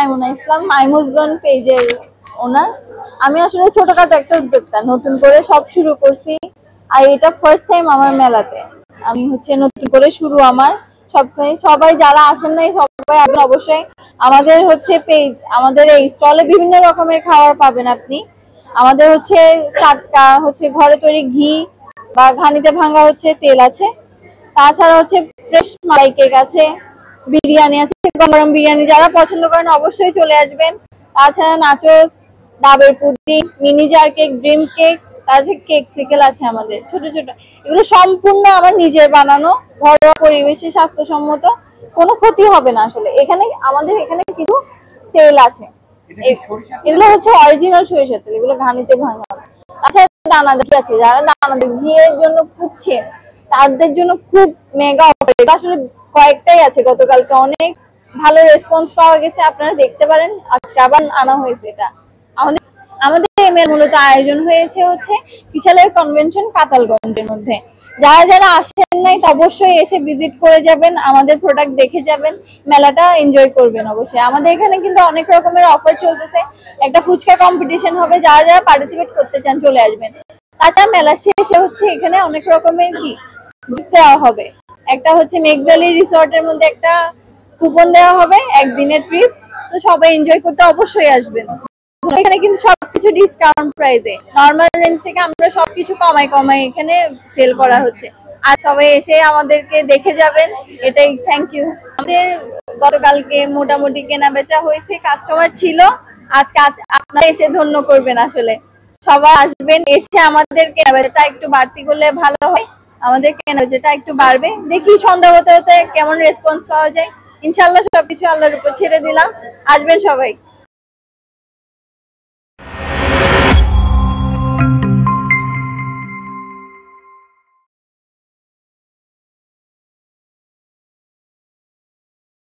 মাইমুনা ইসলাম, মাইমুজন পেজের ওনার। আমি আসলে ছোটখাটো একটা উদ্যোক্তা, নতুন করে সব শুরু করছি। আর এটা ফার্স্ট টাইম আমার মেলাতে। আমি নতুন করে শুরু আমার। সবাই যারা আসেন নাই সবাই আসবেন অবশ্যই। আমাদের পেজ, আমাদের এই স্টলে বিভিন্ন রকমের খাবার পাবেন আপনি। আমাদের টাটকা ঘরে তৈরি ঘি বা ঘানিতে ভাঙা তেল আছে। তাছাড়া ফ্রেশ মালাই কেক আছে, বিরিয়ানি আছে, গরম বিরিয়ানি যারা পছন্দ করেন অবশ্যই চলে আসবেন। তাছাড়া নাচোস, ডাবের pudding, mini jar cake, dream cake, তাছাড়া কেক সিকেল আছে আমাদের ছোট ছোট। এগুলো সম্পূর্ণ আমার নিজের বানানো, ঘরোয়া পরিবেশে, স্বাস্থ্যসম্মত, কোনো ক্ষতি হবে না। আসলে আমাদের এখানে কিছু তেল আছে, এগুলো অরিজিনাল সরিষার তেল, এগুলো ঘানিতে ভাঙা। আচ্ছা, দানাদার ঘি আছে, যারা দানাদার ঘিয়ের জন্য খুঁজছে তাদের জন্য খুব মেগা অফার। আসলে কয়েকটাই আছে, গতকালকে অনেক ভালো রেসপন্স পাওয়া গেছে, আপনারা দেখতে পারেন। আজকে আবার আনা হয়েছে এটা। আমাদের মূলত আয়োজন হয়েছে বিশালের কনভেনশন কাতালগঞ্জের মধ্যে। যারা যারা আসেন নাই অবশ্যই এসে ভিজিট করে যাবেন, আমাদের প্রোডাক্ট দেখে যাবেন, মেলাটা এনজয় করবেন অবশ্যই। আমাদের এখানে কিন্তু অনেক রকমের অফার চলতেছে। একটা ফুচকা কম্পিটিশন হবে, যারা যারা পার্টিসিপেট করতে চান চলে আসবেন। তাছাড়া মেলা শেষে এখানে অনেক রকমের দেওয়া হবে। একটা মেঘভ্যালি রিসর্টের মধ্যে একটা কুপন দেওয়া হবে, একদিনের ট্রিপ। তো সবাই এনজয় করতে অবশ্যই আসবেন। এখানে কিন্তু সবকিছু ডিসকাউন্ট প্রাইসে, নরমাল রেঞ্জ থেকে আমরা সবকিছু কমাই এখানে সেল করা হচ্ছে। আর সবাই এসে আমাদেরকে দেখে যাবেন, এটাই। Thank you. আমাদের গতকালকে মোটামুটি কেনা বেচা হয়েছে, কাস্টমার ছিল। আজকে আপনারা এসে ধন্য করবেন। আসলে সবাই আসবেন, এসে আমাদের কেনা বেচাটা একটু বাড়তি করলে ভালো হয়। আমাদের কেনা বেচাটা একটু বাড়বে। দেখি সন্ধ্যা হতে হতে কেমন রেসপন্স পাওয়া যায়। ইনশাল্লাহ সবকিছু আল্লাহর উপর ছেড়ে দিলাম। আসবেন সবাই।